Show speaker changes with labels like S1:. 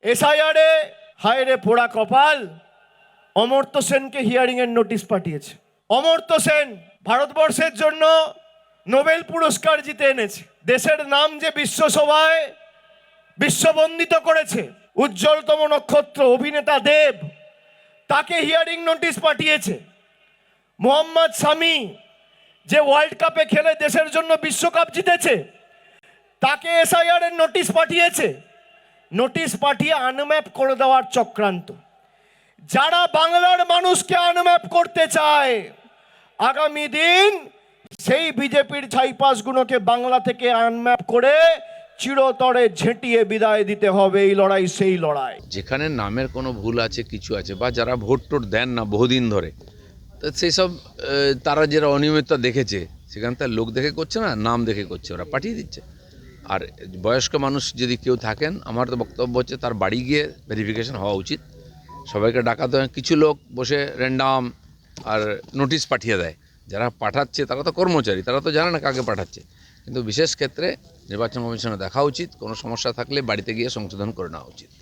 S1: এসআইআরে হায়রে পোড়া কপাল, অমর্ত্য সেনকে হিয়ারিং এর নোটিশ পাঠিয়েছে। অমর্ত্য সেন ভারতবর্ষের জন্য নোবেল পুরস্কার জিতে এনেছে, দেশের নাম যে বিশ্বসভায় বিশ্ববন্দিত করেছে, উজ্জ্বলতম নক্ষত্র অভিনেতা দেব, তাকে হিয়ারিং নোটিশ পাঠিয়েছে। মোহাম্মদ শামি যে ওয়ার্ল্ড কাপে খেলে দেশের জন্য বিশ্বকাপ জিতেছে, তাকে এসআইআর এর নোটিশ পাঠিয়েছে। নোটিশ পাঠিয়ে আনম্যাপ করে দেওয়ার চক্রান্ত। যারা বাংলার মানুষকে আনম্যাপ করতে চায়, আগামী দিন সেই বিজেপির ছাইপাসগুলোকে বাংলা থেকে আনম্যাপ করে চিরতরে ঝেঁটিয়ে বিদায় দিতে হবে। এই লড়াই সেই লড়াই।
S2: যেখানে নামের কোনো ভুল আছে, কিছু আছে, বা যারা ভোট টোট দেন না বহুদিন ধরে, তো সেই সব তারা যারা অনিয়মিততা দেখেছে, সেখানে তার লোক দেখে করছে না, নাম দেখে করছে, ওরা পাঠিয়ে দিচ্ছে। আর বয়স্ক মানুষ যদি কেউ থাকেন, আমার তো বক্তব্য হচ্ছে তার বাড়ি গিয়ে ভেরিফিকেশন হওয়া উচিত। সবাইকে ডাকাতে হয়, কিছু লোক বসে র্যান্ডাম আর নোটিশ পাঠিয়ে দেয়। যারা পাঠাচ্ছে তারা তো কর্মচারী, তারা তো জানে না কাকে পাঠাচ্ছে। কিন্তু বিশেষ ক্ষেত্রে নির্বাচন কমিশনে দেখা উচিত, কোনো সমস্যা থাকলে বাড়িতে গিয়ে সংশোধন করে নেওয়া উচিত।